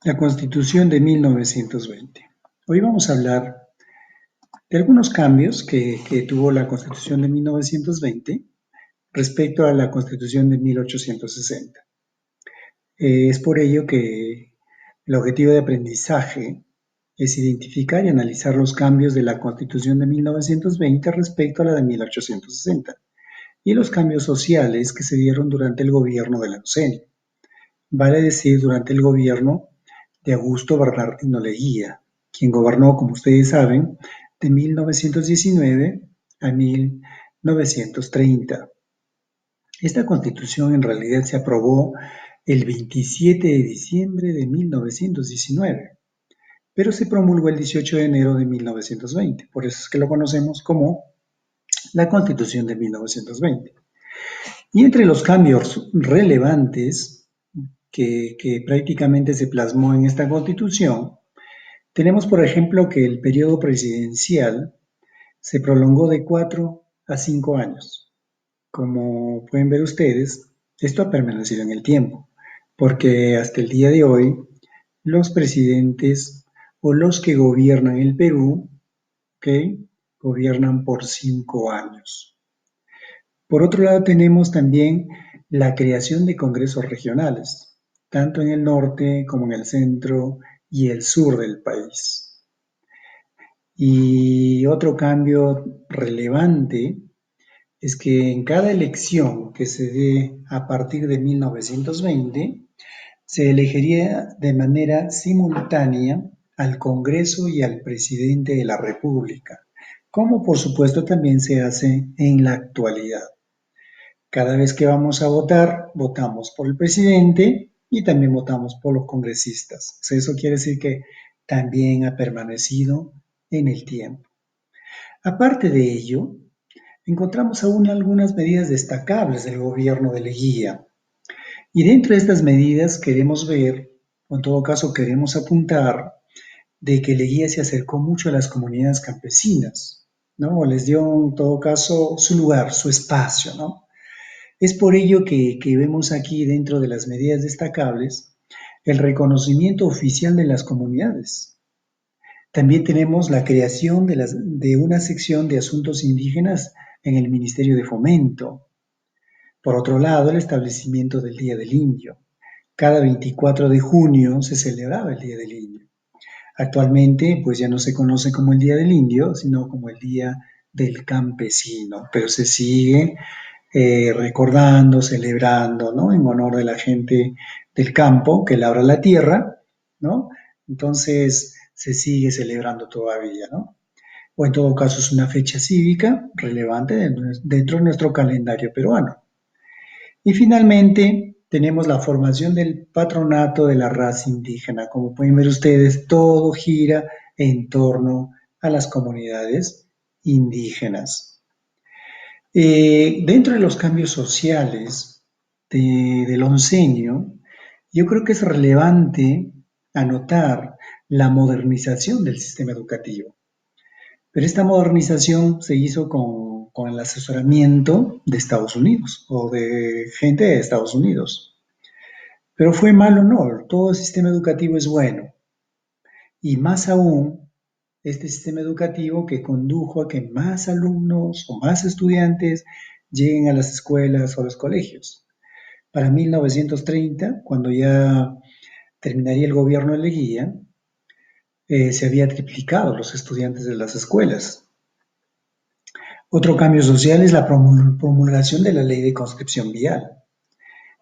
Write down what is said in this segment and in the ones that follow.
La Constitución de 1920. Hoy vamos a hablar de algunos cambios que tuvo la Constitución de 1920 respecto a la Constitución de 1860. Es por ello que el objetivo de aprendizaje es identificar y analizar los cambios de la Constitución de 1920 respecto a la de 1860 y los cambios sociales que se dieron durante el gobierno de Leucena, vale decir, durante el gobierno de Augusto Bernardino Leguía, quien gobernó, como ustedes saben, de 1919 a 1930. Esta constitución en realidad se aprobó el 27 de diciembre de 1919, pero se promulgó el 18 de enero de 1920, por eso es que lo conocemos como la Constitución de 1920. Y entre los cambios relevantes que prácticamente se plasmó en esta Constitución, tenemos, por ejemplo, que el periodo presidencial se prolongó de 4 a 5 años. Como pueden ver ustedes, esto ha permanecido en el tiempo, porque hasta el día de hoy los presidentes o los que gobiernan el Perú, ¿ok?, gobiernan por 5 años. Por otro lado, tenemos también la creación de congresos regionales, tanto en el norte como en el centro y el sur del país. Y otro cambio relevante es que en cada elección que se dé a partir de 1920, se elegiría de manera simultánea al Congreso y al presidente de la República, como por supuesto también se hace en la actualidad. Cada vez que vamos a votar, votamos por el presidente y también votamos por los congresistas. O sea, eso quiere decir que también ha permanecido en el tiempo. Aparte de ello, encontramos aún algunas medidas destacables del gobierno de Leguía. Y dentro de estas medidas queremos ver, o en todo caso queremos apuntar, de que Leguía se acercó mucho a las comunidades campesinas, ¿no? O les dio en todo caso su lugar, su espacio, ¿no? Es por ello que vemos aquí dentro de las medidas destacables el reconocimiento oficial de las comunidades. También tenemos la creación de una sección de asuntos indígenas en el Ministerio de Fomento. Por otro lado, el establecimiento del Día del Indio. Cada 24 de junio se celebraba el Día del Indio. Actualmente, pues ya no se conoce como el Día del Indio, sino como el Día del Campesino, pero se sigue recordando, celebrando, ¿no?, en honor de la gente del campo que labra la tierra, ¿no? Entonces se sigue celebrando todavía, ¿no? O en todo caso es una fecha cívica relevante dentro de nuestro calendario peruano. Y finalmente tenemos la formación del patronato de la raza indígena. Como pueden ver ustedes, todo gira en torno a las comunidades indígenas. Dentro de los cambios sociales del oncenio, yo creo que es relevante anotar la modernización del sistema educativo. Pero esta modernización se hizo con el asesoramiento de Estados Unidos o de gente de Estados Unidos. Pero fue mal o no, todo sistema educativo es bueno. Y más aún, este sistema educativo que condujo a que más alumnos o más estudiantes lleguen a las escuelas o a los colegios. Para 1930, cuando ya terminaría el gobierno de Leguía, se había triplicado los estudiantes de las escuelas. Otro cambio social es la promulgación de la ley de conscripción vial.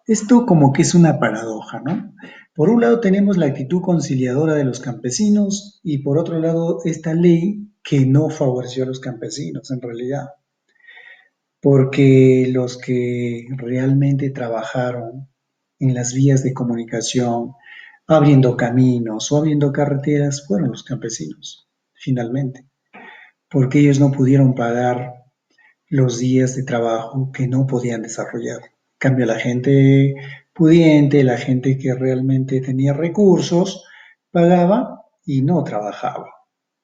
Esto como que es una paradoja, ¿no? Por un lado tenemos la actitud conciliadora de los campesinos y por otro lado esta ley que no favoreció a los campesinos en realidad, porque los que realmente trabajaron en las vías de comunicación, abriendo caminos o abriendo carreteras, fueron los campesinos, finalmente, porque ellos no pudieron pagar los días de trabajo que no podían desarrollar. En cambio, la gente pudiente, la gente que realmente tenía recursos, pagaba y no trabajaba,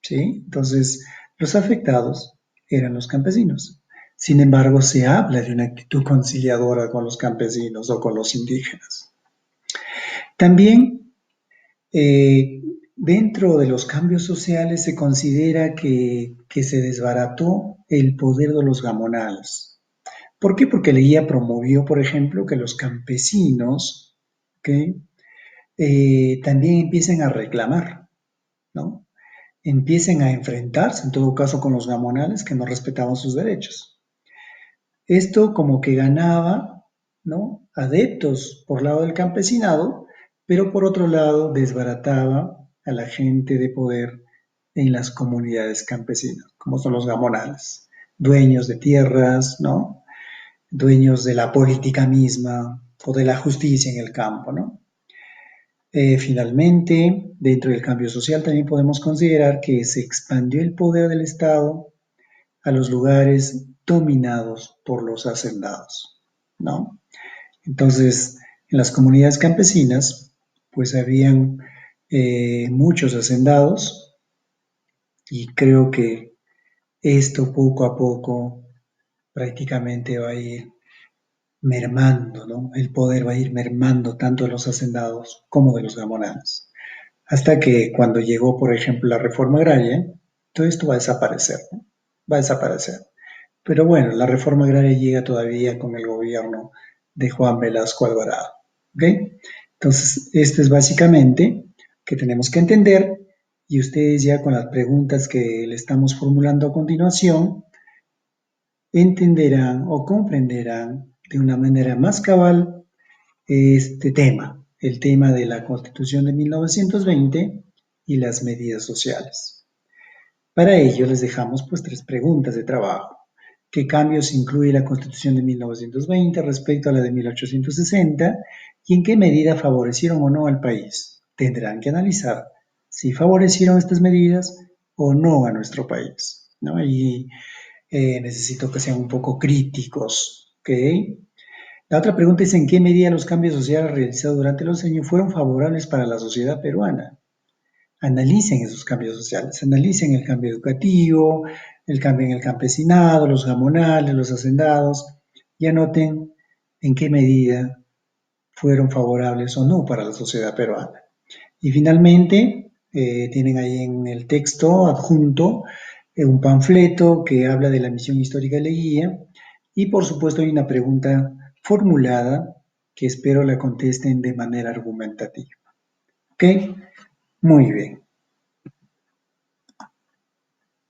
¿sí? Entonces, los afectados eran los campesinos. Sin embargo, se habla de una actitud conciliadora con los campesinos o con los indígenas. También Dentro de los cambios sociales se considera que se desbarató el poder de los gamonales. ¿Por qué? Porque la guía promovió, por ejemplo, que los campesinos, ¿ok?, también empiecen a reclamar, ¿no? Empiecen a enfrentarse, en todo caso, con los gamonales que no respetaban sus derechos. Esto como que ganaba, ¿no?, adeptos por lado del campesinado, pero por otro lado desbarataba a la gente de poder en las comunidades campesinas, como son los gamonales, dueños de tierras, ¿no?, dueños de la política misma o de la justicia en el campo, ¿no? Finalmente, dentro del cambio social también podemos considerar que se expandió el poder del Estado a los lugares dominados por los hacendados, ¿no? Entonces, en las comunidades campesinas, pues habían muchos hacendados y creo que esto poco a poco prácticamente va a ir mermando, ¿no? El poder va a ir mermando tanto de los hacendados como de los gamonanes. Hasta que cuando llegó, por ejemplo, la reforma agraria, todo esto va a desaparecer, ¿no? Va a desaparecer. Pero bueno, la reforma agraria llega todavía con el gobierno de Juan Velasco Alvarado. ¿Ok? Entonces, esto es básicamente que tenemos que entender y ustedes ya con las preguntas que le estamos formulando a continuación entenderán o comprenderán de una manera más cabal este tema, el tema de la Constitución de 1920 y las medidas sociales. Para ello les dejamos pues tres preguntas de trabajo. ¿Qué cambios incluye la Constitución de 1920 respecto a la de 1860 y en qué medida favorecieron o no al país? Tendrán que analizar si favorecieron estas medidas o no a nuestro país, ¿no? Y necesito que sean un poco críticos, ¿ok? La otra pregunta es en qué medida los cambios sociales realizados durante los años fueron favorables para la sociedad peruana. Analicen esos cambios sociales, analicen el cambio educativo, el cambio en el campesinado, los gamonales, los hacendados, y anoten en qué medida fueron favorables o no para la sociedad peruana. Y finalmente, tienen ahí en el texto adjunto un panfleto que habla de la misión histórica de la guía y por supuesto hay una pregunta formulada que espero la contesten de manera argumentativa. ¿Ok? Muy bien.